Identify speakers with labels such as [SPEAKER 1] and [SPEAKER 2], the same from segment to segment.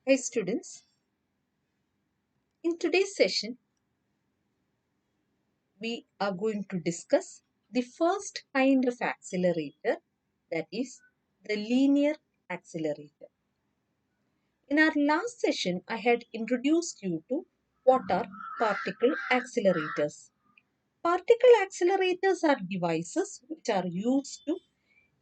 [SPEAKER 1] Hi students, in today's session we are going to discuss the first kind of accelerator, that is the linear accelerator. In our last session I had introduced you to what are particle accelerators. Particle accelerators are devices which are used to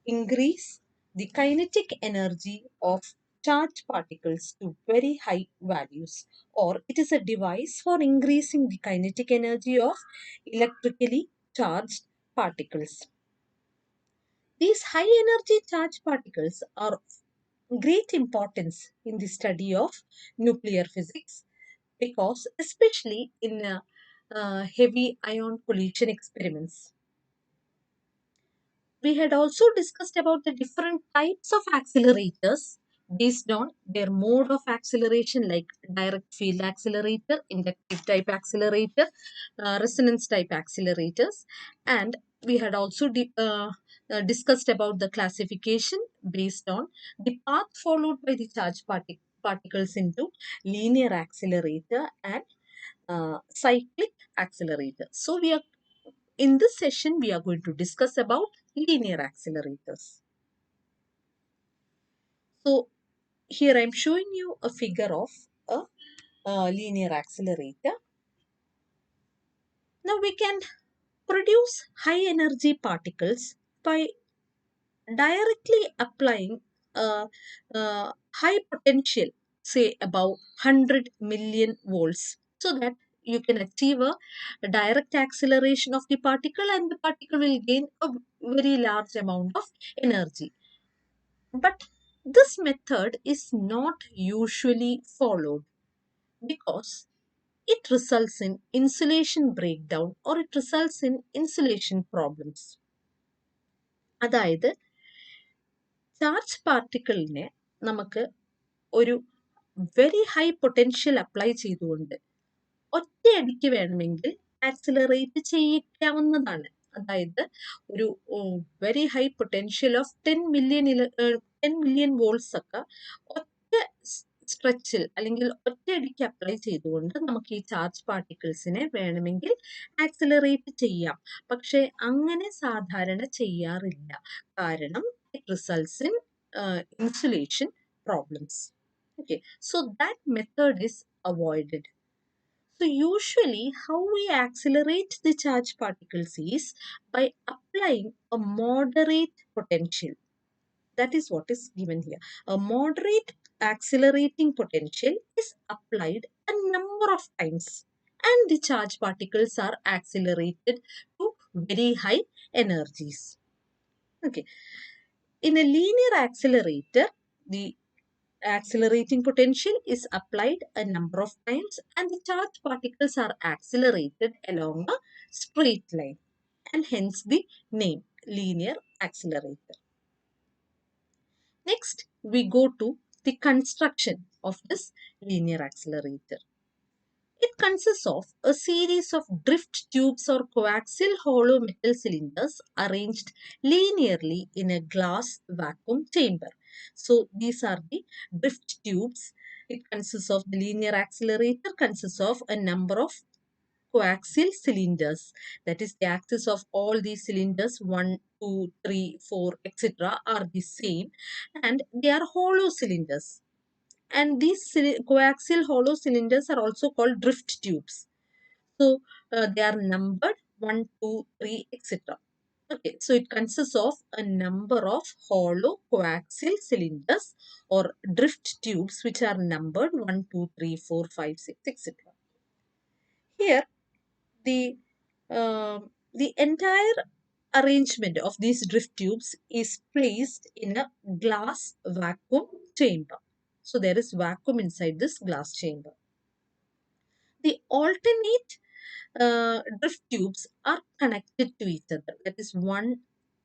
[SPEAKER 1] increase the kinetic energy of charged particles to very high values, or it is a device for increasing the kinetic energy of electrically charged particles. These high energy charged particles are of great importance in the study of nuclear physics, because especially in heavy ion collision experiments. We had also discussed about the different types of accelerators based on their mode of acceleration, like direct field accelerator, inductive type accelerator, resonance type accelerators. And we had also discussed about the classification based on the path followed by the charged particles into linear accelerator and cyclic accelerator. So we are in this session, we are going to discuss about linear accelerators. So here I am showing you a figure of a linear accelerator. Now we can produce high energy particles by directly applying a high potential, say about 100 million volts, so that you can achieve a direct acceleration of the particle and the particle will gain a very large amount of energy. But this method is not usually followed because it results in insulation breakdown or it results in insulation problems. അതായത് charge പാർട്ടിക്കിളിനെ നമുക്ക് ഒരു very high potential apply ചെയ്തുകൊണ്ട് ഒറ്റയടിക്ക് വേണമെങ്കിൽ accelerate ചെയ്യിക്കാവുന്നതാണ്. അതായത് ഒരു very high potential of 10 million volts ഒക്കെ ഒറ്റ സ്ട്രെച്ചിൽ അല്ലെങ്കിൽ ഒറ്റയടിക്ക് അപ്ലൈ ചെയ്തുകൊണ്ട് നമുക്ക് ഈ ചാർജ് പാർട്ടിക്കിൾസിനെ വേണമെങ്കിൽ ആക്സിലറേറ്റ് ചെയ്യാം. പക്ഷെ അങ്ങനെ സാധാരണ ചെയ്യാറില്ല, കാരണം it results in insulation problems. Okay, so that method is avoided. So usually how we accelerate the charged particles is by applying a moderate potential. That is what is given here. A moderate accelerating potential is applied a number of times and the charged particles are accelerated to very high energies. Okay. In a linear accelerator, the accelerating potential is applied a number of times and the charged particles are accelerated along a straight line, and hence the name linear accelerator. Next, we go to the construction of this linear accelerator. It consists of a series of drift tubes or coaxial hollow metal cylinders arranged linearly in a glass vacuum chamber. So these are the drift tubes. It consists of the linear accelerator, consists of a number of coaxial cylinders. That is, the axis of all these cylinders 1, 2, 3, 4, etc. are the same, and they are hollow cylinders. And these coaxial hollow cylinders are also called drift tubes. So they are numbered 1, 2, 3, etc. Okay, so it consists of a number of hollow coaxial cylinders or drift tubes which are numbered 1, 2, 3, 4, 5, 6, etc. Here, the the entire arrangement of these drift tubes is placed in a glass vacuum chamber. So there is vacuum inside this glass chamber. The alternate drift tubes are connected to each other. That is 1,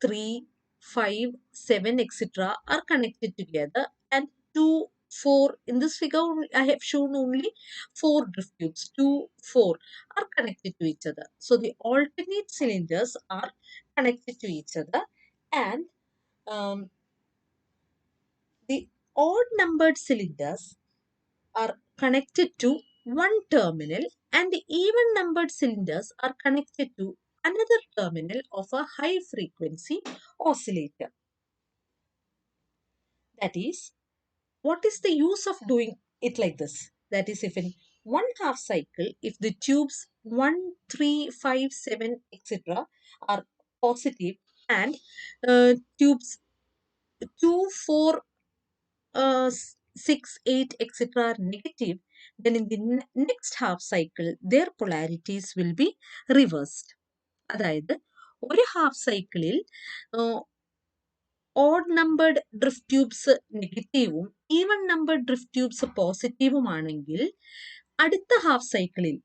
[SPEAKER 1] 3, 5, 7, etc. are connected together, and 2, 4. In this figure, I have shown only 4 drift tubes. 2, 4 are connected to each other. So the alternate cylinders are connected to each other, and um, the odd numbered cylinders are connected to one terminal and the even numbered cylinders are connected to another terminal of a high frequency oscillator. That is, what is the use of doing it like this? That is, if in one half cycle, if the tubes 1, 3, 5, 7, etc. are positive and tubes 2, 4, 6, 8, etc. are negative, then in the next half cycle, their polarities will be reversed. അതായത് ഒരു half സൈക്കിളിൽ odd numbered drift tubes നെഗറ്റീവും even numbered drift tubes പോസിറ്റീവുമാണെങ്കിൽ അടുത്ത half സൈക്കിളിൽ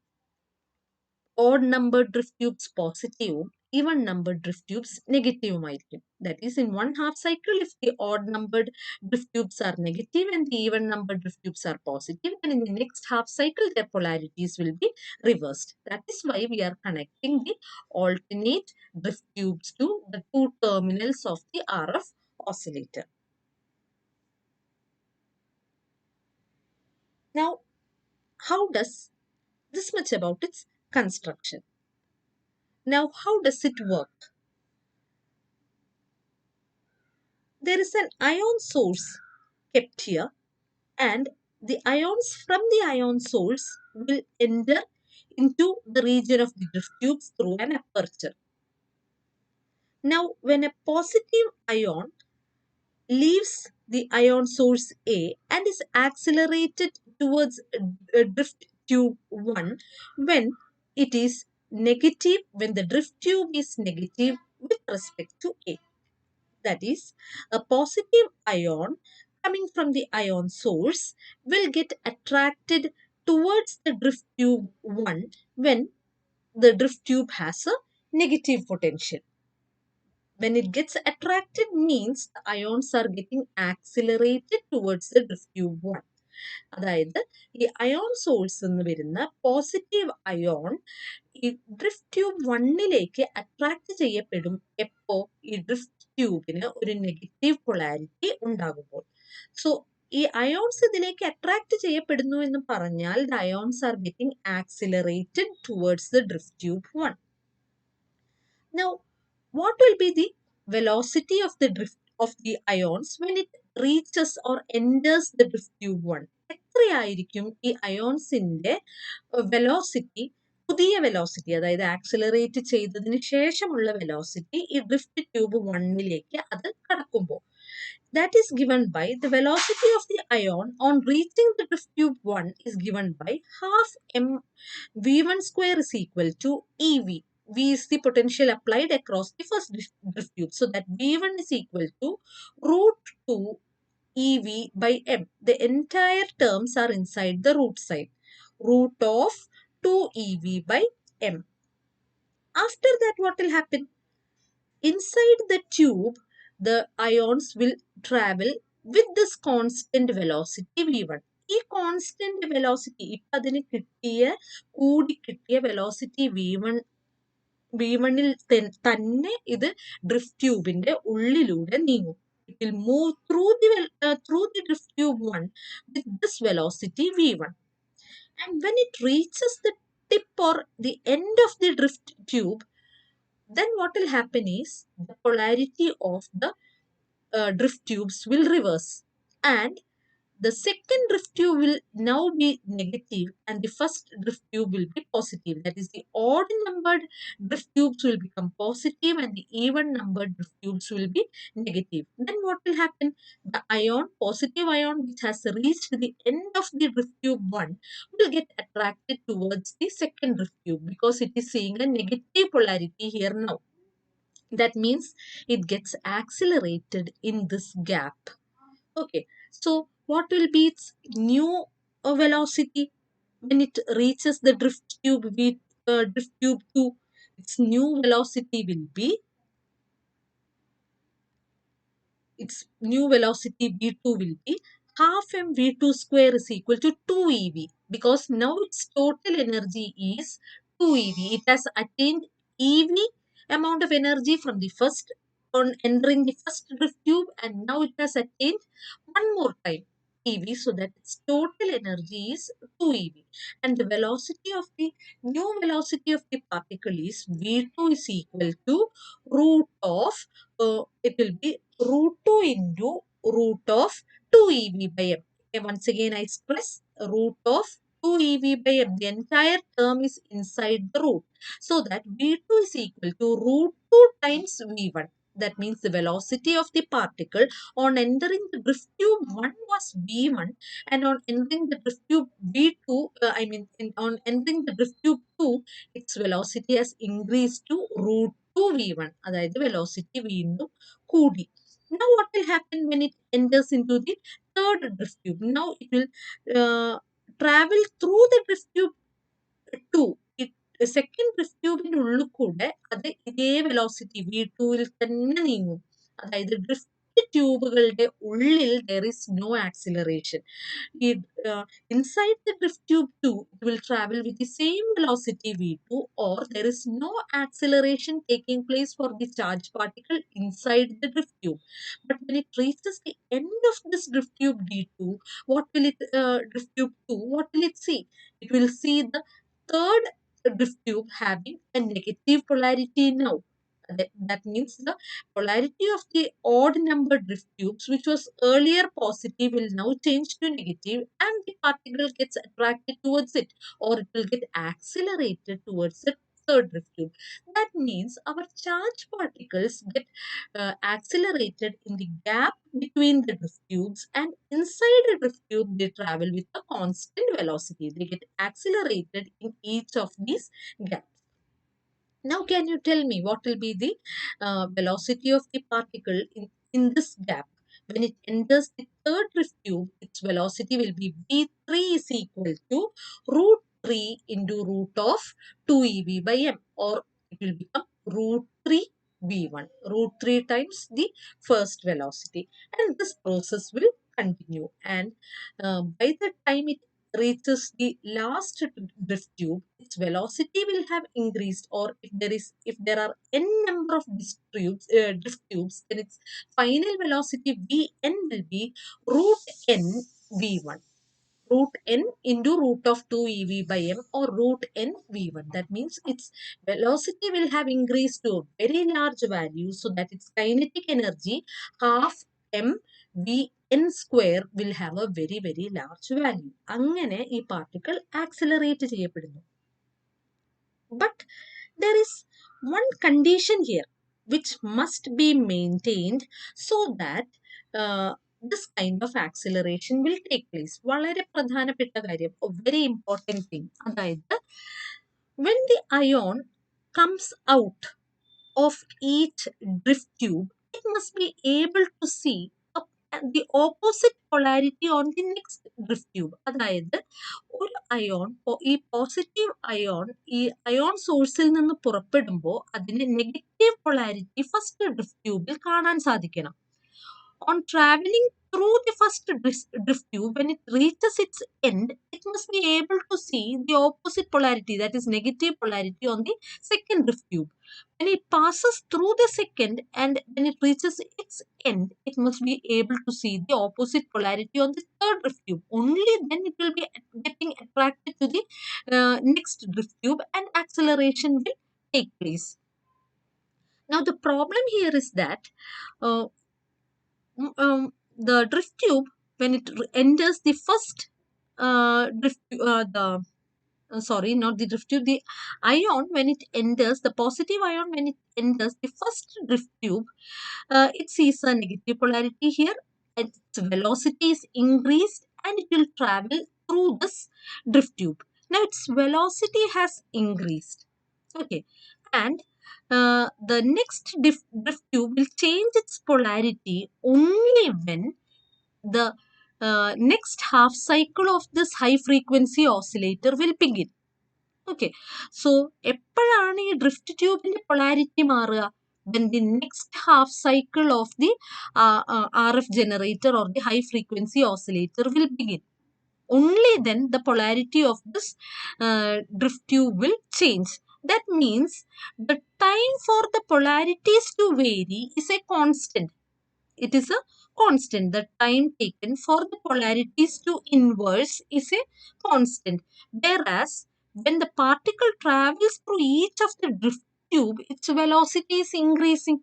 [SPEAKER 1] odd numbered drift tubes പോസിറ്റീവും even numbered drift tubes നെഗറ്റീവുമായിരിക്കും. That is, in one half cycle, if the odd numbered drift tubes are negative and the even numbered drift tubes are positive, then in the next half cycle, their polarities will be reversed. That is why we are connecting the alternate drift tubes to the two terminals of the RF oscillator. Now, how does this much about its construction? Now, how does it work? There is an ion source kept here, and the ions from the ion source will enter into the region of the drift tubes through an aperture. Now, when a positive ion leaves the ion source A and is accelerated towards drift tube 1 when it is negative, when the drift tube is negative with respect to A. That is, a positive ion coming from the ion source will get attracted towards the drift tube 1 when the drift tube has a negative potential. When it gets attracted means the ions are getting accelerated towards the drift tube 1. അതായത് ഈ ion source എന്ന് വരുന്ന positive ion ഈ drift tube വണ്ണിലേക്ക് attract ചെയ്യപ്പെടും എപ്പോ ഈ drift ട്യൂബിന് ഒരു നെഗറ്റീവ് പൊളാരിറ്റി ഉണ്ടാകുമ്പോൾ. സോ ഈ അയോൺസ് ഇതിലേക്ക് അട്രാക്ട് ചെയ്യപ്പെടുന്നു എന്ന് പറഞ്ഞാൽ the ions are getting accelerated towards the drift tube 1. Now, what will be the velocity of the drift of the ions when it reaches or enters the drift tube 1? എത്രയായിരിക്കും ഈ അയോൺസിന്റെ velocity, പുതിയ velocity, അതായത് accelerate ചെയ്തതിന് ശേഷമുള്ള velocity ഈ drift tube 1ലേക്ക് അത് കടക്കുമ്പോൾ? That is given by the velocity of the ion on reaching the drift tube 1 is given by half m v1 square is equal to ev. V is the potential applied across the first drift tube. So that V1 is equal to root 2 EV by M. The entire terms are inside the root sign. Root of 2 EV by M. After that, what will happen? Inside the tube, the ions will travel with this constant velocity V1. ഈ constant velocity ഇപ്പൊ അതിന് കിട്ടിയ velocity V1ൽ തന്നെ ഇത് drift ട്യൂബിന്റെ ഉള്ളിലൂടെ നീങ്ങും. It will move through the drift tube 1 with this velocity V1. And when it reaches the tip or the end of the drift tube, then what will happen is the polarity of the drift tubes will reverse, and the second drift tube will now be negative and the first drift tube will be positive. That is, the odd numbered drift tubes will become positive and the even numbered drift tubes will be negative. Then what will happen? The positive ion which has reached the end of the drift tube 1 will get attracted towards the second drift tube because it is seeing a negative polarity here now. That means it gets accelerated in this gap. Okay, so what will be its new velocity when it reaches the drift tube drift tube 2? Its new velocity will be half m v2 square is equal to 2 ev, because now its total energy is 2 ev. It has attained ev amount of energy from the first on entering the first drift tube, and now it has attained one more time eV, so that its total energy is 2 eV. And the velocity of the new velocity of the particle is V2 is equal to root of, it will be root 2 into root of 2 eV by m. Okay, once again I stress root of 2 eV by m. The entire term is inside the root. So that V2 is equal to root 2 times V1. That means the velocity of the particle on entering the drift tube 1 was V1, and on entering the drift tube V2, on entering the drift tube 2, its velocity has increased to root 2 V1. അതായത് velocity വീണ്ടും കൂടി. Now what will happen when it enters into the third drift tube? Now it will travel through the drift tube 2. Second drift ട്യൂബിന്റെ ഉള്ളിൽ കൂടെ അത് ഇതേ velocity V2-ൽ തന്നെ നീങ്ങും. അതായത് ഡ്രിഫ്റ്റ് ട്യൂബുകളുടെ ഉള്ളിൽ there is no acceleration. Inside the drift tube 2, it will travel with the same velocity V2, or there is no acceleration taking place for the charged particle inside the drift tube. But when it reaches the end of this drift tube D2, what will it drift tube 2? What will it see? It will see the third drift tube having a negative polarity now. That means the polarity of the odd number drift tubes, which was earlier positive, will now change to negative, and the particle gets attracted towards it, or it will get accelerated towards the third drift tube. That means our charged particles get accelerated in the gap between the drift tubes, and inside a drift tube they travel with a constant velocity. They get accelerated in each of these gaps. Now, can you tell me what will be the velocity of the particle in this gap? When it enters the third drift tube, its velocity will be V3 is equal to root 3 into root of 2 eV by m, or it will become root 3 V1, root 3 times the first velocity. And this process will continue. And by the time it reaches the last drift tube, its velocity will have increased, or if there are n number of drift tubes, then its final velocity Vn will be root n V1. Root n into root of 2 eV by m, or root n V1. That means its velocity will have increased to a very large value, so that its kinetic energy half m Vn square will have a very very large value. അങ്ങനെ ഈ particle accelerate ചെയ്യപ്പെടുന്നു. But there is one condition here which must be maintained so that this kind of acceleration will take place. വളരെ പ്രധാനപ്പെട്ട കാര്യം, a very important thing. അതായത് when the ion comes out of each drift tube, it must be able to see the opposite polarity on the next drift tube. അതായത് ഒരു ion, ഈ positive ion ഈ ion സോഴ്സിൽ നിന്ന് പുറപ്പെടുമ്പോൾ അതിന് negative polarity first drift ട്യൂബിൽ കാണാൻ സാധിക്കണം. On traveling through the first drift tube, when it reaches its end, it must be able to see the opposite polarity, that is negative polarity, on the second drift tube. When it passes through the second and when it reaches its end, it must be able to see the opposite polarity on the third drift tube. Only then it will be getting attracted to the next drift tube, and acceleration will take place. Now the problem here is that the drift tube, when it enters the first sorry, not the drift tube, the ion, when it enters, the positive ion, when it enters the first drift tube, it sees a negative polarity here, and its velocity is increased, and it will travel through this drift tube. Now its velocity has increased, okay, and the next drift tube will change its polarity only when the next half cycle of this high frequency oscillator will begin. Okay, so എപ്പോഴാണ് ഈ drift ട്യൂബിന്റെ polarity മാറുക? When the next half cycle of the RF generator or the high frequency oscillator will begin. Only then the polarity of this drift tube will change. That means the time for the polarities to vary is a constant. It is a constant. The time taken for the polarities to inverse is a constant. Whereas when the particle travels through each of the drift tube, its velocity is increasing.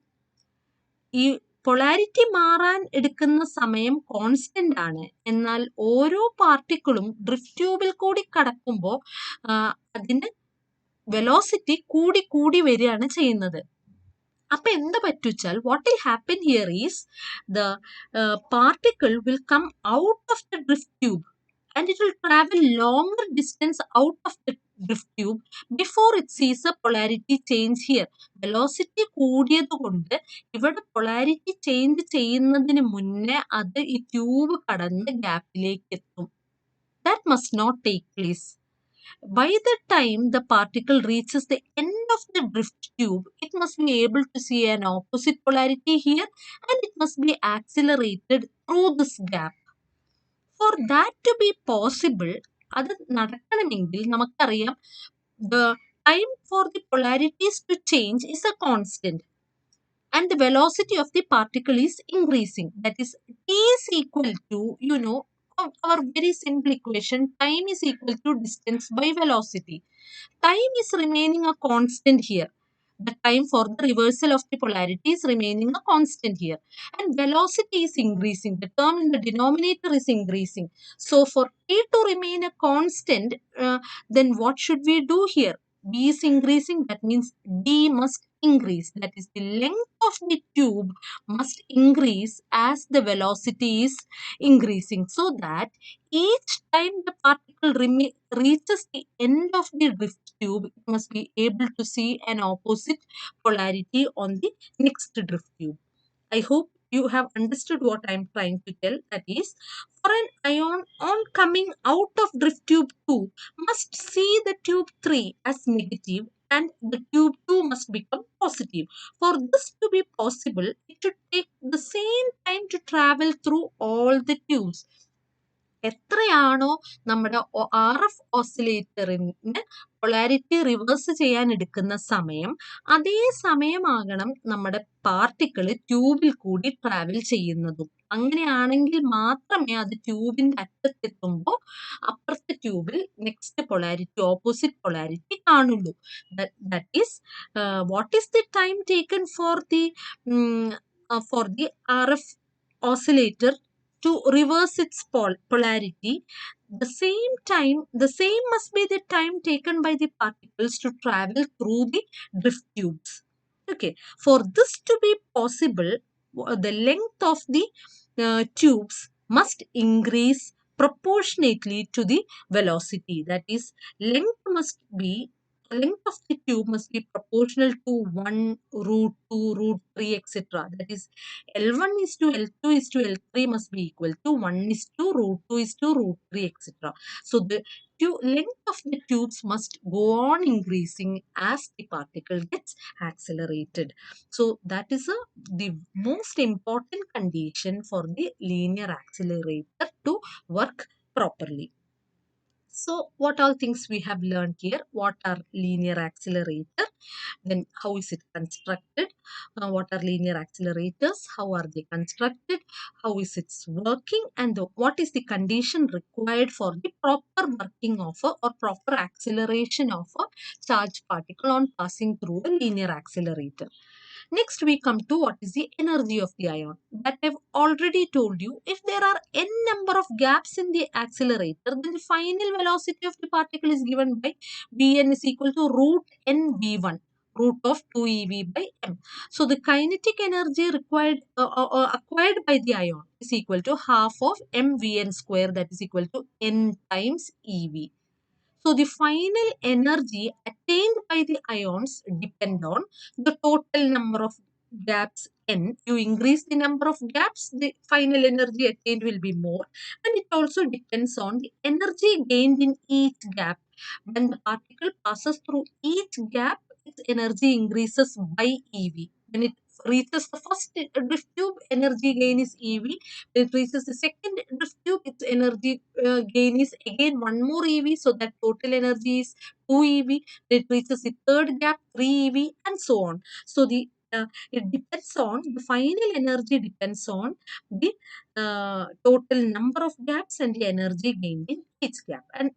[SPEAKER 1] ഈ polarity മാറാൻ എടുക്കുന്ന സമയം constant ആണ്. എന്നാൽ ഓരോ പാർട്ടിക്കിളും drift ട്യൂബിൽ കൂടി കടക്കുമ്പോൾ അതിന് വെലോസിറ്റി കൂടി കൂടി വരികയാണ് ചെയ്യുന്നത്. അപ്പൊ എന്താ പറ്റുവെച്ചാൽ what will happen here is the particle will come out of the drift tube and it will travel longer distance out of the drift tube before it sees a polarity change here. Velocity കൂടിയത് കൊണ്ട് ഇവിടെ polarity change ചെയ്യുന്നതിന് മുന്നേ അത് ഈ tube കടന്ന് ഗ്യാപ്പിലേക്ക് എത്തും. That must not take place. By the time the particle reaches the end of the drift tube, it must be able to see an opposite polarity here and it must be accelerated through this gap. For that to be possible, അത് നടക്കണമെങ്കിൽ നമുക്കറിയാം the time for the polarities to change is a constant and the velocity of the particle is increasing. That is, t is equal to, our very simple equation, time is equal to distance by velocity. Time is remaining a constant here. The time for the reversal of the polarity is remaining a constant here. And velocity is increasing. The term in the denominator is increasing. So for t to remain a constant, then what should we do here? B is increasing. That means D must increase. That is, the length of the tube must increase as the velocity is increasing. So that each time the particle reaches the end of the drift tube, it must be able to see an opposite polarity on the next drift tube. I hope you have understood what I am trying to tell. That is, for an ion on coming out of drift tube 2 must see the tube 3 as negative and the tube 2 must become positive. For this to be possible, it should take the same time to travel through all the tubes. എത്രയാണോ നമ്മുടെ RF ഓസിലേറ്ററിന് polarity reverse ചെയ്യാൻ എടുക്കുന്ന സമയം, അതേ സമയമാകണം നമ്മുടെ particle ട്യൂബിൽ കൂടി travel ചെയ്യുന്നതും. അങ്ങനെയാണെങ്കിൽ മാത്രമേ അത് ട്യൂബിന്റെ അറ്റത്തെത്തുമ്പോൾ അപ്പുറത്തെ ട്യൂബിൽ നെക്സ്റ്റ് പൊളാരിറ്റി, ഓപ്പോസിറ്റ് പൊളാരിറ്റി കാണുള്ളൂ. That is what is the time taken for the RF oscillator to reverse its polarity. The same must be the time taken by the particles to travel through the drift tubes. Okay, for this to be possible, the length of the tubes must increase proportionately to the velocity. That is, length of the tube must be proportional to 1 root 2 root 3 etc. That is, L1 is to L2 is to L3 must be equal to 1 is to root 2 is to root 3 etc. So the length of the tubes must go on increasing as the particle gets accelerated. So that is the most important condition for the linear accelerator to work properly. So what all things we have learned here? What are linear accelerator? Then how is it constructed? What are linear accelerators? How are they constructed? How is it working? And what is the condition required for the proper working of or proper acceleration of a charged particle on passing through a linear accelerator? Next, we come to what is the energy of the ion. That I've already told you. If there are n number of gaps in the accelerator, then the final velocity of the particle is given by Vn is equal to root n v1, root of 2ev by m. So the kinetic energy required acquired by the ion is equal to half of mvn square, that is equal to n times ev. So the final energy attained by the ions depend on the total number of gaps n. You increase the number of gaps, the final energy attained will be more, and it also depends on the energy gained in each gap. When the particle passes through each gap, its energy increases by ev. When it reaches the first drift tube, energy gain is ev. When it reaches the second drift tube, its energy gain is again one more ev, so that total energy is 2 ev. When it reaches the third gap, 3 ev, and so on. So the it depends on the final energy depends on the total number of gaps and the energy gained in each gap. And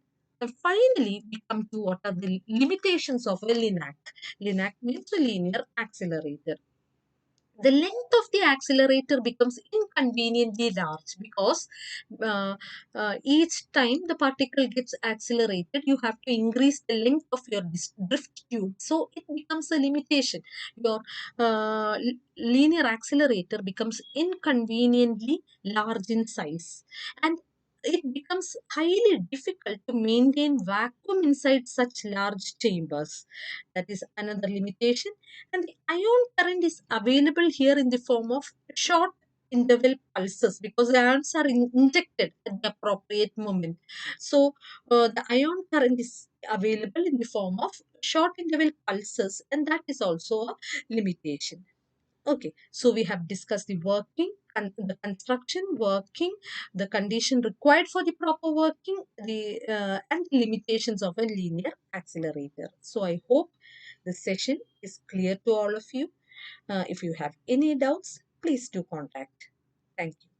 [SPEAKER 1] finally, we come to what are the limitations of a LINAC. LINAC means a linear accelerator. The length of the accelerator becomes inconveniently large because uh, each time the particle gets accelerated, you have to increase the length of your drift tube. So it becomes a limitation. Your linear accelerator becomes inconveniently large in size, and it becomes highly difficult to maintain vacuum inside such large chambers. That is another limitation. And the ion current is available here in the form of short interval pulses because the ions are injected at the appropriate moment. So the ion current is available in the form of short interval pulses, and that is also a limitation. Okay, so we have discussed the working and the construction, working, the condition required for the proper working, the and the limitations of a linear accelerator. So I hope this session is clear to all of you. If you have any doubts, please do contact. Thank you.